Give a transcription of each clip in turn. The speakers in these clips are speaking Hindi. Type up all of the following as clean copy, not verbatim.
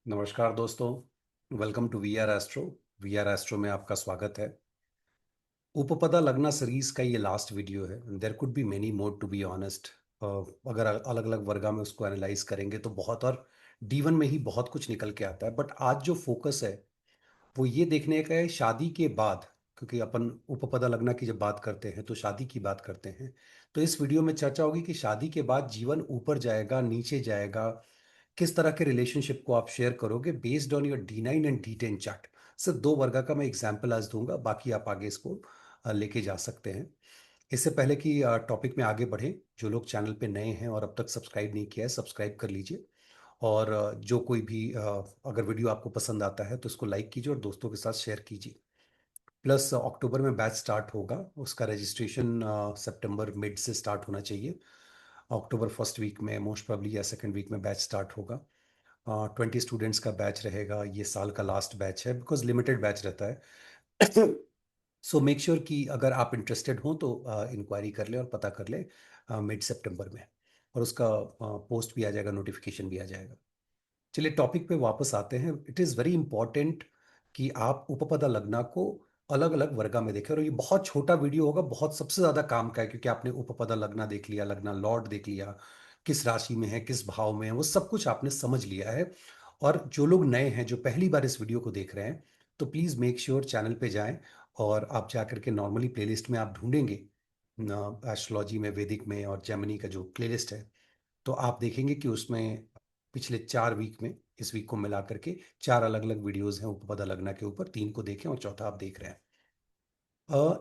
नमस्कार दोस्तों। Welcome to We Are Astro. We Are Astro में आपका स्वागत है। उपपदा लगना सीरीज का ये लास्ट वीडियो है। There could be many more to be honest. अगर अलग अलग वर्गा में उसको एनालाइज करेंगे तो बहुत, और D1 में ही बहुत कुछ निकल के आता है। बट आज जो फोकस है वो ये देखने का है शादी के बाद, क्योंकि अपन उपपदा लगना की जब बात करते हैं तो शादी की बात करते हैं। तो इस वीडियो में चर्चा होगी कि शादी के बाद जीवन ऊपर जाएगा नीचे जाएगा, किस तरह के रिलेशनशिप को आप शेयर करोगे based on your D9 and D10 chart. सिर्फ दो वर्गा का मैं एग्जाम्पल आज दूंगा, बाकी आप आगे इसको लेके जा सकते हैं। इससे पहले कि टॉपिक में आगे बढ़े, जो लोग चैनल पे नए हैं और अब तक सब्सक्राइब नहीं किया है सब्सक्राइब कर लीजिए। और जो कोई भी अगर वीडियो आपको पसंद आता है तो इसको लाइक कीजिए और दोस्तों के साथ शेयर कीजिए। प्लस अक्टूबर में बैच स्टार्ट होगा, उसका रजिस्ट्रेशन सितंबर मिड से स्टार्ट होना चाहिए। अक्टूबर फर्स्ट वीक में मोस्ट प्रोबेबली या सेकंड वीक में बैच स्टार्ट होगा। 20 स्टूडेंट्स का बैच रहेगा। ये साल का लास्ट बैच है बिकॉज लिमिटेड बैच रहता है। सो मेक श्योर कि अगर आप इंटरेस्टेड हो तो इंक्वायरी कर ले और पता कर ले मिड सितंबर में। और उसका पोस्ट भी आ जाएगा, नोटिफिकेशन भी आ जाएगा। चलिए टॉपिक पे वापस आते हैं। इट इज़ वेरी इंपॉर्टेंट कि आप उपपदा लगना को अलग अलग वर्गा में देखें। और ये बहुत छोटा वीडियो होगा, बहुत सबसे ज़्यादा काम का है, क्योंकि आपने उपपदा लगना देख लिया, लगना लॉर्ड देख लिया, किस राशि में है किस भाव में है वो सब कुछ आपने समझ लिया है। और जो लोग नए हैं, जो पहली बार इस वीडियो को देख रहे हैं, तो प्लीज़ मेक श्योर चैनल पे जाएं। और आप जा करके नॉर्मली प्लेलिस्ट में आप ढूंढेंगे एस्ट्रोलॉजी में, वैदिक में और जेमिनी का जो प्लेलिस्ट है, तो आप देखेंगे कि उसमें पिछले 4 वीक में, इस वीक को मिला करके 4 अलग अलग वीडियोस हैं उपपदा लगना के ऊपर। 3 को देखें और चौथा आप देख रहे हैं।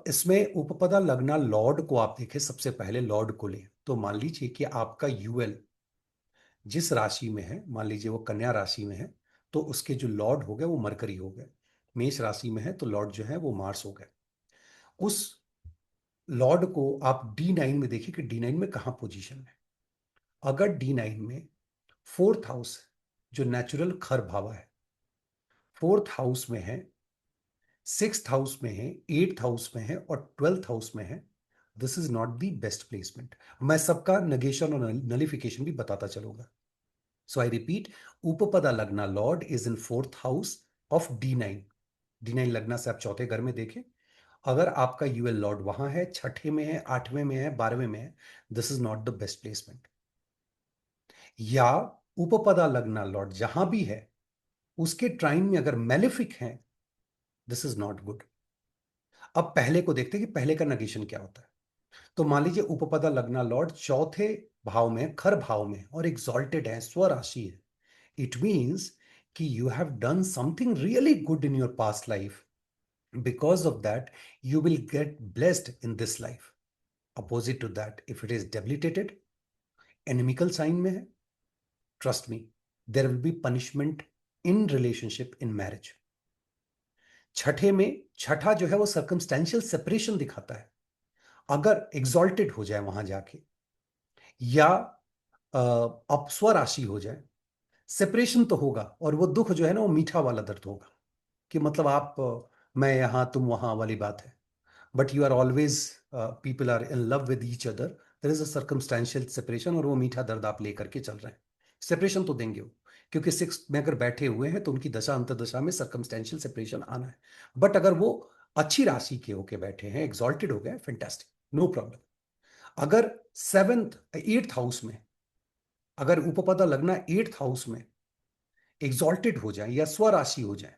इसमें उपपदा लगना लॉर्ड को आप देखें। सबसे पहले लॉर्ड को ले तो मान लीजिए कि आपका यूएल जिस राशि में है, मान लीजिए वो कन्या राशि में है, तो उसके जो लॉर्ड हो गए वो मरकरी हो गए। मेष राशि में है तो लॉर्ड जो है वो मार्स हो गए। उस लॉर्ड को आप D9 में देखिए कि D9 में कहां पोजीशन है। अगर D9 में फोर्थ हाउस, जो नेचुरल खर भावा है, फोर्थ हाउस में है, सिक्स्थ हाउस में है, एट्थ हाउस में है और 12th हाउस में है, this is not the best placement. मैं सबका नेगेशन और नलिफिकेशन भी बताता चलूंगा। सो आई रिपीट, उपपदा लगना Lord is in fourth house of D9। D9 लगना से आप चौथे घर में देखें। अगर आपका यूएल लॉर्ड वहां है, छठे में है, आठवें में है, 12वें में है, this is not the best placement. या उपपदा लगना लॉर्ड जहां भी है उसके ट्राइन में अगर मेलिफिक है, दिस इज नॉट गुड। अब पहले को देखते हैं कि पहले का नेगेशन क्या होता है। तो मान लीजिए उपपदा लगना लॉर्ड चौथे भाव में, खर भाव में, और एग्जॉल्टेड है, स्वराशि है। इट मीन्स कि you have done something really good in your past life, because of that you will get blessed in this life. Opposite to that, if it is debilitated, inimical sign में है, trust me, there will be punishment in relationship, in marriage. छठे में, छठा जो है वो सर्कमस्टेंशियल सेपरेशन दिखाता है। अगर एग्जॉल्टेड हो जाए वहां जाके, या अपस्व राशि हो जाए, सेपरेशन तो होगा, और वो दुख जो है ना वो मीठा वाला दर्द होगा, कि मतलब आप मैं यहां तुम वहां वाली बात है। But you are always, people are in love with each other, there is a circumstantial separation, और वो मीठा दर्द आप लेकर के चल रहे हैं। सेपरेशन तो देंगे वो, क्योंकि सिक्स में अगर बैठे हुए हैं तो उनकी दशा अंतर्दशा में सर्कमस्टेंशियल सेपरेशन आना है। बट अगर वो अच्छी राशि के होके बैठे हैं, एग्जॉल्टेड हो गए, फैंटास्टिक, नो प्रॉब्लम। अगर सेवेंथ एट्थ हाउस में, अगर उपपदा लगना एट्थ हाउस में एग्जॉल्टेड हो जाए या स्वराशि हो जाए,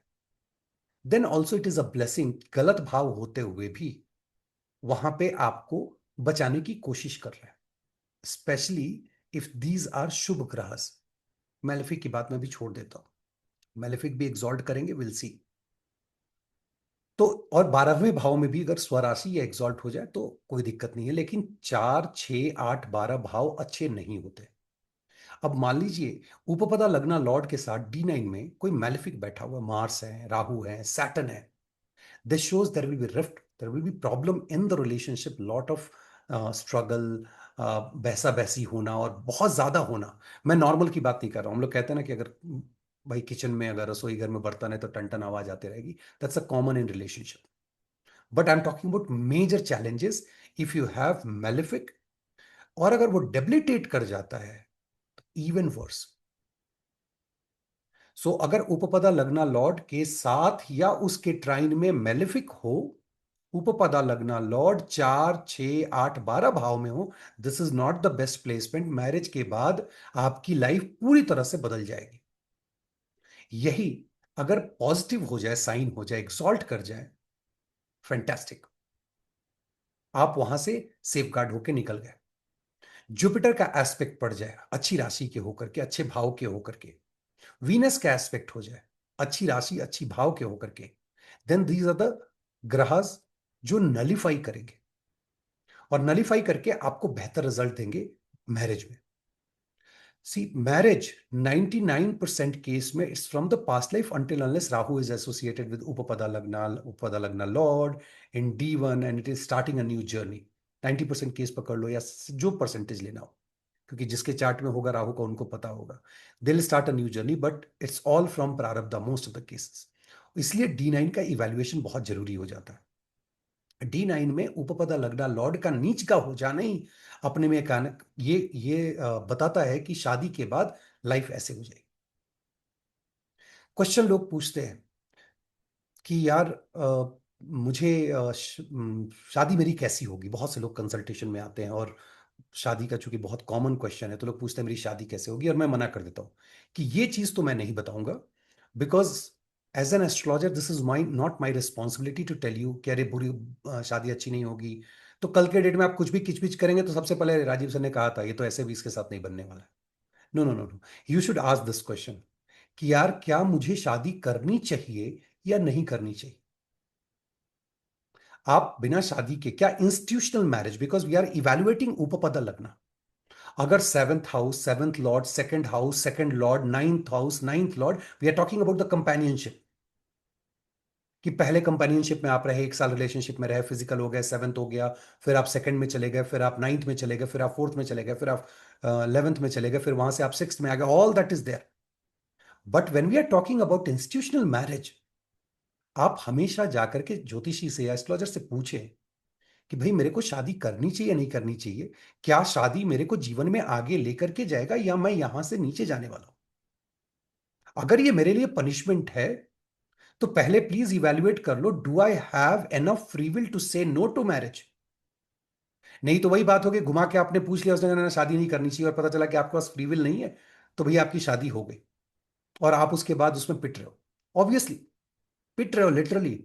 then also it is a blessing. गलत भाव होते हुए भी वहां पे आपको बचाने की कोशिश कर रहा है, स्पेशली इफ दीज आर शुभ ग्रहस। मैलेफिक की बात मैं भी छोड़ देता हूं, मैलेफिक भी एग्जॉल्ट करेंगे, विल सी। तो और 12वें भाव में भी अगर स्वराशि या एग्जॉल्ट हो जाए तो कोई दिक्कत नहीं है, लेकिन 4, 6, 8, 12 भाव अच्छे नहीं होते। अब मान लीजिए उपपदा लगना लॉर्ड के साथ D9 में कोई मैलेफिक बैठा हुआ, मार्स है, राहु है, सैटर्न है, this shows there will be rift, there will be problem in the relationship, lot of struggle, बहसा बहसी होना और बहुत ज्यादा होना। मैं नॉर्मल की बात नहीं कर रहा हूँ। हम लोग कहते हैं ना कि अगर भाई किचन में, अगर रसोई घर में बर्तन है तो टन टन आवाज आती रहेगी, that's a common in relationship. But I am talking about major challenges if you have malefic. और अगर वो डेबिलिटेट कर जाता है, इवन वर्स। सो अगर उपपदा लग्ना लॉर्ड के साथ या उसके ट्राइन में मेलिफिक हो, उपपदा लग्ना लॉर्ड 4, 6, 8, 12 भाव में हो, this is not the best placement. Marriage के बाद आपकी लाइफ पूरी तरह से बदल जाएगी। यही अगर पॉजिटिव हो जाए, साइन हो जाए, एक्सॉल्ट कर जाए, फैंटास्टिक, आप वहां से सेफ गार्ड होकर निकल गए। जुपिटर का एस्पेक्ट पड़ जाए अच्छी राशि के होकर के, अच्छे भाव के होकर के, वीनस का एस्पेक्ट हो जाए अच्छी राशि अच्छी भाव के होकर के, देन दीज आर द ग्रहस जो नलीफाई करेंगे और नलीफाई करके आपको बेहतर रिजल्ट देंगे मैरिज में। सी मैरिज 99% केस में it's from the past life until unless Rahu is associated with Upapada Lagna Lord in D1 and it is starting a new journey। 90% case पकड़ लो या जो परसेंटेज लेना हो, क्योंकि जिसके चार्ट में होगा राहु का उनको पता होगा, they will start a new journey, but it's all from प्रारब्ध मोस्ट ऑफ द केसेस। इसलिए D9 का इवैल्यूएशन बहुत जरूरी हो जाता है। D9 में उपपदा लग्ना लॉर्ड का नीच का हो जाना ही अपने में ये बताता है कि शादी के बाद लाइफ ऐसे हो जाएगी। क्वेश्चन लोग पूछते हैं कि यार मुझे शादी मेरी कैसी होगी। बहुत से लोग कंसल्टेशन में आते हैं और शादी का चूंकि बहुत कॉमन क्वेश्चन है तो लोग पूछते हैं मेरी शादी कैसे होगी, और मैं मना कर देता हूं कि ये चीज तो मैं नहीं बताऊंगा, because as an astrologer this is my not my responsibility to tell you कि अरे बुरी शादी अच्छी नहीं होगी, तो कल के डेट में आप कुछ भी किचपिच करेंगे तो सबसे पहले राजीव सर ने कहा था ये तो ऐसे भी इसके साथ नहीं बनने वाला है। No no no no, you should ask this question कि यार क्या मुझे शादी करनी चाहिए या नहीं करनी चाहिए। आप बिना शादी के क्या institutional marriage, because we are evaluating उपपद लगना, अगर seventh house seventh lord second house second lord ninth house ninth lord, we are talking about the companionship, कि पहले कंपेनियनशिप में आप रहे 1 साल रिलेशनशिप में रहे, फिजिकल हो गए, सेवंथ हो गया, फिर आप सेकंड में चले गए, फिर आप नाइन्थ में चले गए, फिर आप फोर्थ में चले गए, फिर आप 11th में चले गए, फिर वहां से आप सिक्स में आ गए, all that is there. But when we are talking about institutional marriage, आप हमेशा जाकर के ज्योतिषी से या एस्ट्रोलॉजर से पूछें कि भाई मेरे को शादी करनी चाहिए या नहीं करनी चाहिए, क्या शादी मेरे को जीवन में आगे लेकर के जाएगा या मैं यहां से नीचे जाने वाला हूं। अगर ये मेरे लिए पनिशमेंट है तो पहले प्लीज इवेल्युएट कर लो, do I have enough free will to say no to marriage. नहीं तो वही बात होगी, घुमा के आपने पूछ लिया, उसने कहा, शादी नहीं करनी चाहिए, और पता चला कि आपके पास फ्री विल नहीं है, तो भैया आपकी शादी हो गई और आप उसके बाद उसमें पिट रहे हो। ऑब्वियसली पिट रहे हो, लिटरली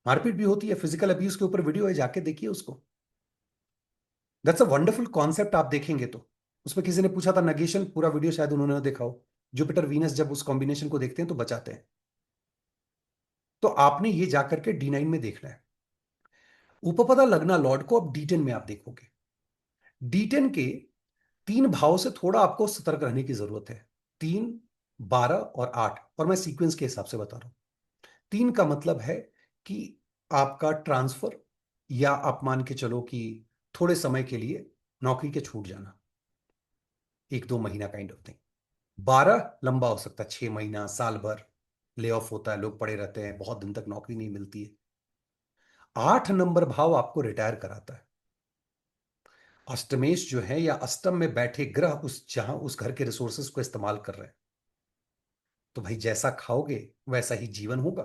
मारपीट भी होती है, फिजिकल अब्यूज के ऊपर वीडियो है, जाके देखिए उसको। That's a wonderful concept. आप देखेंगे तो उसमें किसी ने पूछा था नगेशन, पूरा वीडियो शायद उन्होंने देखा हो, जुपिटर वीनस जब उस कॉम्बिनेशन को देखते हैं तो बचाते हैं। तो आपने ये जाकर के D9 में देखना है। उपपदा लगना लॉर्ड को अब D10 में आप देखोगे। D10 के 3 भाव से थोड़ा आपको सतर्क रहने की जरूरत है, 3, 12 और 8, और मैं सीक्वेंस के हिसाब से बता रहा हूं। 3 का मतलब है कि आपका ट्रांसफर, या आप मान के चलो कि थोड़े समय के लिए नौकरी के छूट जाना, 1-2 महीना काइंड ऑफ थिंग। 12 लंबा हो सकता है, 6 महीना साल भर ले ऑफ होता है, लोग पड़े रहते हैं, बहुत दिन तक नौकरी नहीं मिलती है। 8 नंबर भाव आपको रिटायर कराता है। अष्टमेश जो है या अष्टम में बैठे ग्रह उस जहां उस घर के रिसोर्सेस को इस्तेमाल कर रहे हैं, तो भाई जैसा खाओगे वैसा ही जीवन होगा।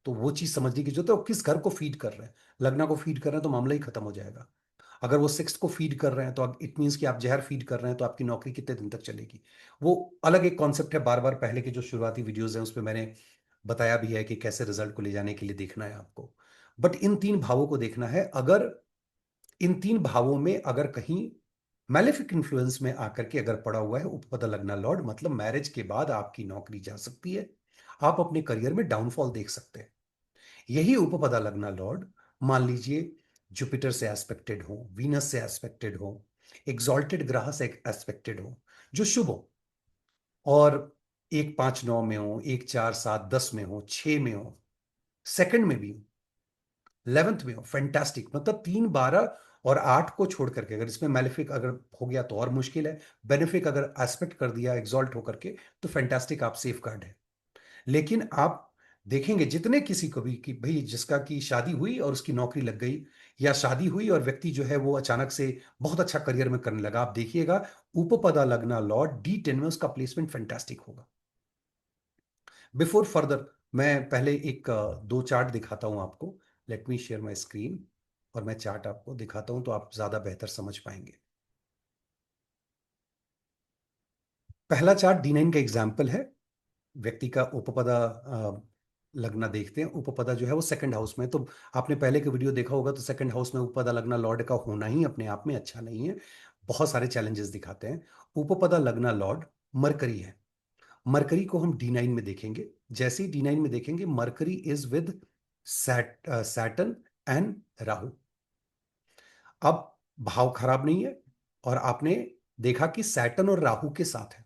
तो वो चीज समझने की जरूरत है, वो किस घर को फीड कर रहे हैं। लग्ना को फीड कर रहे हैं तो मामला ही खत्म हो जाएगा। अगर वो सिक्स को फीड कर रहे हैं तो इट मीन्स कि आप जहर फीड कर रहे हैं, तो आपकी नौकरी कितने दिन तक चलेगी, वो अलग एक कॉन्सेप्ट है। बार बार पहले के जो शुरुआती वीडियोज हैं उस पर मैंने बताया भी है कि कैसे रिजल्ट को ले जाने के लिए देखना है आपको। बट इन 3 भावों को देखना है। अगर इन 3 भावों में अगर कहीं मैलेफिक इन्फ्लुएंस में आकर के अगर पड़ा हुआ है उपपद लगना लॉर्ड, मतलब मैरिज के बाद आपकी नौकरी जा सकती है, आप अपने करियर में डाउनफॉल देख सकते हैं। यही उपपदा लगना लॉर्ड मान लीजिए जुपिटर से एस्पेक्टेड हो, वीनस से एस्पेक्टेड हो, एग्जॉल्टेड ग्रह से एस्पेक्टेड हो जो शुभ हो, और 1, 5, 9 में हो, 1, 4, 7, 10 में हो, 6 में हो, सेकंड में भी हो, 11th में हो, फैंटास्टिक। मतलब 3, 12 और 8 को छोड़ करके अगर इसमें मैलेफिक अगर हो गया तो और मुश्किल है, बेनिफिक अगर एस्पेक्ट कर दिया एग्जॉल्ट होकर के तो फैंटास्टिक, आप सेफ गार्ड है। लेकिन आप देखेंगे जितने किसी को भी कि भाई जिसका की शादी हुई और उसकी नौकरी लग गई, या शादी हुई और व्यक्ति जो है वो अचानक से बहुत अच्छा करियर में करने लगा, आप देखिएगा उपपदा लगना लॉर्ड D10 में उसका प्लेसमेंट फैंटास्टिक होगा। बिफोर फर्दर मैं पहले एक दो चार्ट दिखाता हूं आपको। Let me share my screen और मैं चार्ट आपको दिखाता हूं तो आप ज्यादा बेहतर समझ पाएंगे। पहला चार्ट D9 का एग्जाम्पल है। व्यक्ति का उपपदा लगना देखते हैं। उपपदा जो है वो सेकंड हाउस में है। तो आपने पहले का वीडियो देखा होगा तो सेकंड हाउस में उपपदा लगना लॉर्ड का होना ही अपने आप में अच्छा नहीं है, बहुत सारे चैलेंजेस दिखाते हैं। उपपदा लगना लॉर्ड मरकरी है। मरकरी को हम D9 में देखेंगे। जैसे ही D9 में देखेंगे, mercury is with Saturn and Rahu. अब भाव खराब नहीं है और आपने देखा कि सैटर्न और राहु के साथ है,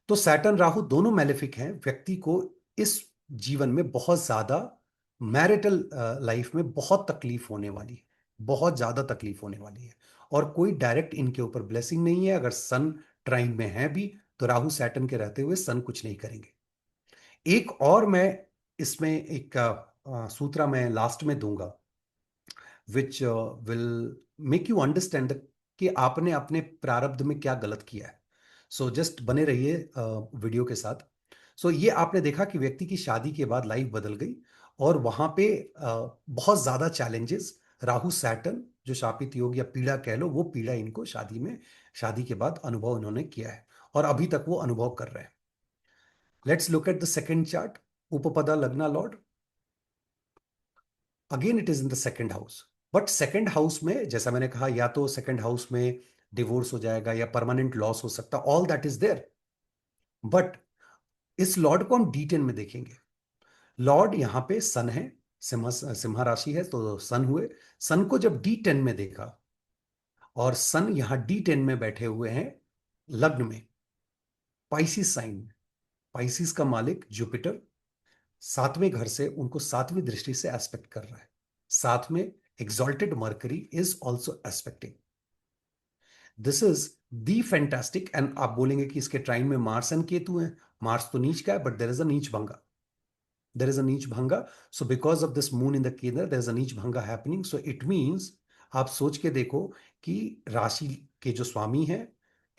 तो सैटर्न राहु दोनों मैलेफिक हैं। व्यक्ति को इस जीवन में बहुत ज्यादा मैरिटल लाइफ में बहुत तकलीफ होने वाली है, बहुत ज्यादा तकलीफ होने वाली है। और कोई डायरेक्ट इनके ऊपर ब्लेसिंग नहीं है। अगर सन ट्राइन में है भी तो राहु सैटर्न के रहते हुए सन कुछ नहीं करेंगे। एक और मैं इसमें एक सूत्रा मैं लास्ट में दूंगा which will make you understand कि आपने अपने प्रारब्ध में क्या गलत किया है। सो जस्ट बने रहिए वीडियो के साथ। सो ये आपने देखा कि व्यक्ति की शादी के बाद लाइफ बदल गई और वहां पे बहुत ज्यादा चैलेंजेस। राहु सैटर्न जो शापित योग या पीड़ा कह लो, वो पीड़ा इनको शादी के बाद अनुभव इन्होंने किया है और अभी तक वो अनुभव कर रहे हैं। Let's look at the second chart. Upapada lagna lord, again it is in the second house. But second house में जैसा मैंने कहा, या तो सेकेंड हाउस में डिवोर्स हो जाएगा या परमानेंट लॉस हो सकता, all that is there. But इस लॉर्ड को हम D10 में देखेंगे। लॉर्ड यहां पे सन है, सिंह राशि है तो सन हुए। सन को जब D10 में देखा और सन यहां D10 में बैठे हुए हैं लग्न में, पाइसिस साइन में। पाइसिस का मालिक जुपिटर सातवें घर से उनको सातवीं दृष्टि से एस्पेक्ट कर रहा है। साथ में exalted mercury is also expecting. This is the fantastic. And आप बोलेंगे कि इसके ट्राइन में मार्स एंड केतु हैं। मार्स तो नीच का है, बट देर इज अ नीच भंगा। there is a नीच भंगा। So because of this moon in the Kedar, there is a नीच भंगा happening. So it means आप सोच के देखो कि राशि के जो स्वामी है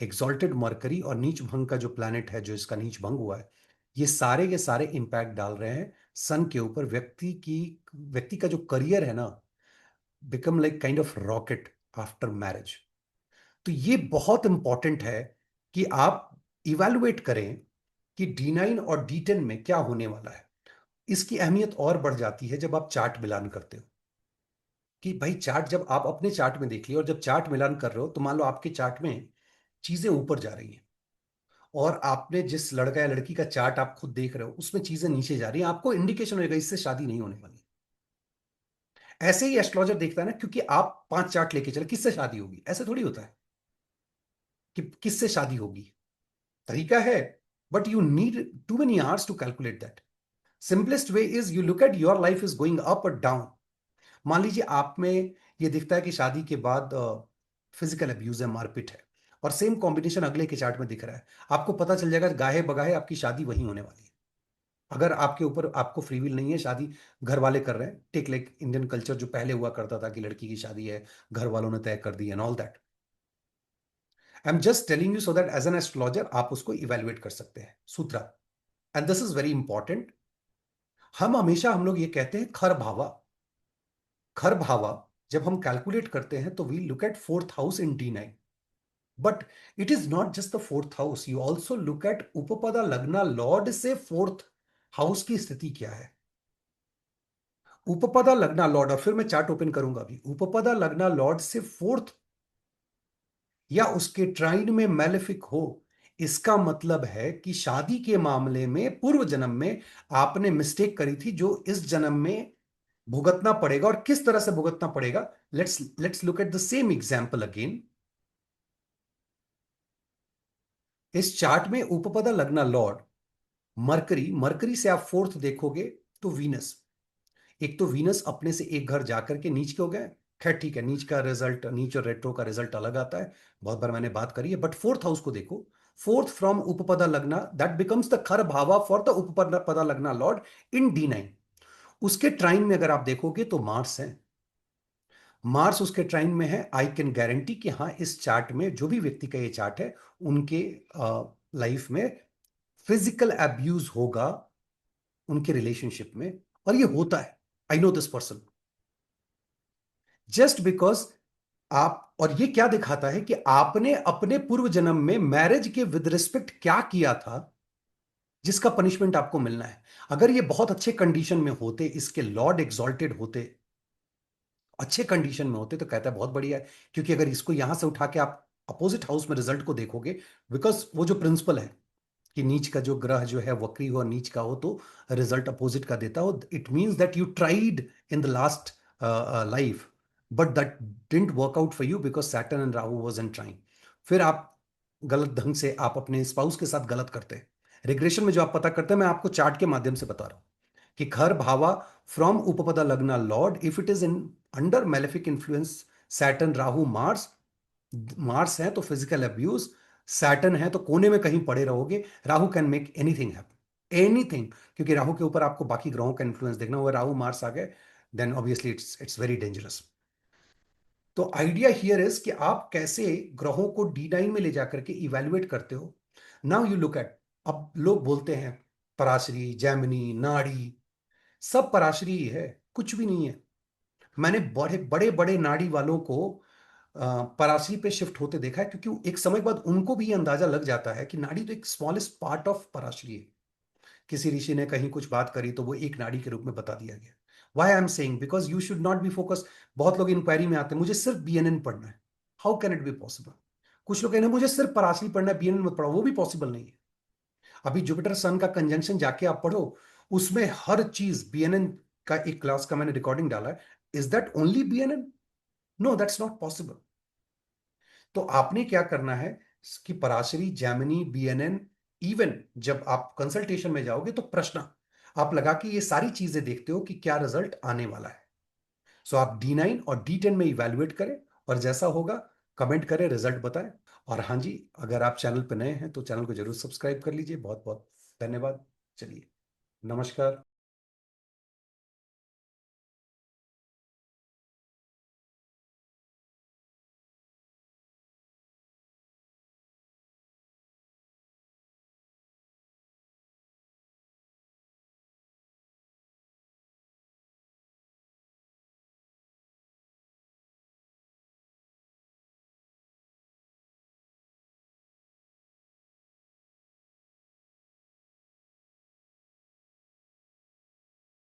एग्जॉल्टेड मरकरी और नीच भंग का जो प्लैनेट है जो इसका नीच भंग हुआ है, ये सारे के सारे इंपैक्ट डाल रहे हैं सन के ऊपर। व्यक्ति का जो करियर है ना, become like kind of rocket after marriage. तो ये बहुत इंपॉर्टेंट है कि आप इवेलुएट करें कि D9 और D10 में क्या होने वाला है। इसकी अहमियत और बढ़ जाती है जब आप चार्ट मिलान करते हो। कि भाई चार्ट जब आप अपने चार्ट में देख लियो और जब चार्ट मिलान कर रहे हो तो मान लो आपके चार्ट में चीजें ऊपर जा रही हैं और आपने जिस लड़का या लड़की का चार्ट आप खुद देख रहे हो उसमें चीजें नीचे जा रही हैं, आपको इंडिकेशन होगा इससे शादी नहीं होने वाली। ऐसे ही एस्ट्रोलॉजर देखता है ना, क्योंकि आप 5 चार्ट लेके चले किससे शादी होगी, ऐसे थोड़ी होता है कि किससे शादी होगी। तरीका है, but you need to many hours to calculate that. Simplest way is you look at your life is going up और डाउन। मान लीजिए आप में ये दिखता है कि शादी के बाद फिजिकल अब्यूज है, मारपीट है, और सेम कॉम्बिनेशन अगले के चार्ट में दिख रहा है। आपको पता चल जाएगा गाहे बगाहे आपकी शादी वहीं होने वाली है। अगर आपके ऊपर आपको फ्री विल नहीं है, शादी घर वाले कर रहे हैं। टेक लाइक इंडियन कल्चर जो पहले हुआ करता था कि लड़की की शादी है, घर वालों ने तय कर दी and all that. I am just telling you so that as an astrologer आप उसको इवेल्युएट कर सकते हैं। सूत्रा, and this is very important. हम लोग ये कहते हैं खर भावा। खर भावा जब हम कैलकुलेट करते हैं तो we look at fourth house in D9। But it is not just the fourth house, you also look at upapada lagna lord से फोर्थ हाउस की स्थिति क्या है। उपपदा लग्ना लॉर्ड, और फिर मैं चार्ट ओपन करूंगा अभी, उपपदा लग्ना लॉर्ड से फोर्थ या उसके ट्राइन में मैलेफिक हो, इसका मतलब है कि शादी के मामले में पूर्व जन्म में आपने मिस्टेक करी थी जो इस जन्म में भुगतना पड़ेगा। और किस तरह से भुगतना पड़ेगा, let's look at the same example again. इस चार्ट में उपपदा लग्ना लॉर्ड मरकरी, मरकरी से आप फोर्थ देखोगे तो वीनस। एक तो वीनस अपने से एक घर जाकर के नीच के हो गए। खैर ठीक है, नीच का रिजल्ट, नीच और रेट्रो का रिजल्ट अलग आता है, बहुत बार मैंने बात करी है। बट फोर्थ हाउस को देखो, फोर्थ फ्रॉम उपपदा लग्ना दैट बिकम्स द खर भावा for the उपपदा lagna Lord in D9। उसके ट्राइन में अगर आप देखोगे तो मार्स है। मार्स उसके ट्राइन में है। आई कैन गारंटी कि हाँ, इस चार्ट में जो भी व्यक्ति का ये चार्ट है उनके लाइफ में फिजिकल एब्यूज होगा उनके रिलेशनशिप में, और ये होता है। I know this person. Just because आप, और ये क्या दिखाता है कि आपने अपने पूर्व जन्म में मैरिज के विद रिस्पेक्ट क्या किया था, जिसका पनिशमेंट आपको मिलना है। अगर ये बहुत अच्छे कंडीशन में होते, इसके लॉर्ड एग्जॉल्टेड होते, अच्छे कंडीशन में होते, तो कहता है बहुत बढ़िया है। क्योंकि अगर इसको यहां से उठा के आप अपोजिट हाउस में रिजल्ट को देखोगे, बिकॉज वो जो प्रिंसिपल है कि नीच का जो ग्रह जो है वक्री हो और नीच का हो तो रिजल्ट अपोजिट का देता हो, it means that you tried in the last life, but that didn't work out for you because Saturn and Rahu was in trying. फिर आप गलत ढंग से आप अपने स्पाउस के साथ गलत करते हैं। रिग्रेशन में जो आप पता करते हैं, मैं आपको चार्ट के माध्यम से बता रहा हूं कि घर भावा from उपपदा lagna Lord, if it is in under malefic influence, Saturn Rahu Mars, Mars है तो फिजिकल अब्यूज, सैटर्न है तो कोने में कहीं पड़े रहोगे। Rahu can make anything happen, anything, क्योंकि राहु के ऊपर आपको बाकी ग्रहों का इन्फ्लुएंस देखना हुआ। राहु मार्स आ गए, then obviously it's very dangerous. तो आइडिया हियर इज कि आप कैसे ग्रहों को D9 में ले जाकर के इवेल्युएट करते हो। नाउ यू लुक एट, अब लोग बोलते हैं पराशरी, जैमिनी, नाड़ी, सब पराशरी ही है, कुछ भी नहीं है। मैंने बड़े बड़े बड़े नाड़ी वालों को पराशरी पे शिफ्ट होते देखा है, क्योंकि एक समय बाद उनको भी ये अंदाजा लग जाता है कि नाड़ी तो एक स्मॉलेस्ट पार्ट ऑफ पराशरी है। किसी ऋषि ने कहीं कुछ बात करी तो वो एक नाड़ी के रूप में बता दिया गया। Why I am saying, because you should not be focus. बहुत लोग इंक्वायरी में आते हैं, मुझे सिर्फ BNN पढ़ना है। How can it be possible? कुछ लोग कहते हैं मुझे सिर्फ पराशरी पढ़ना है, BNN मत पढ़ो, वो भी पॉसिबल नहीं है। अभी जुपिटर सन का कंजंक्शन जाके आप पढ़ो, उसमें हर चीज BNN का एक क्लास का मैंने रिकॉर्डिंग डाला है। Is that only BNN? No, that's not possible. तो आपने क्या करना है कि पराशरी, जैमिनी, BNN, इवन जब आप कंसल्टेशन में जाओगे तो प्रश्न आप लगा के ये सारी चीजें देखते हो कि क्या रिजल्ट आने वाला है। सो आप D9 और D10 में इवैल्यूएट करें, और जैसा होगा कमेंट करें, रिजल्ट बताएं। और हाँ जी, अगर आप चैनल पर नए हैं तो चैनल को जरूर सब्सक्राइब कर लीजिए। बहुत बहुत धन्यवाद। चलिए, नमस्कार।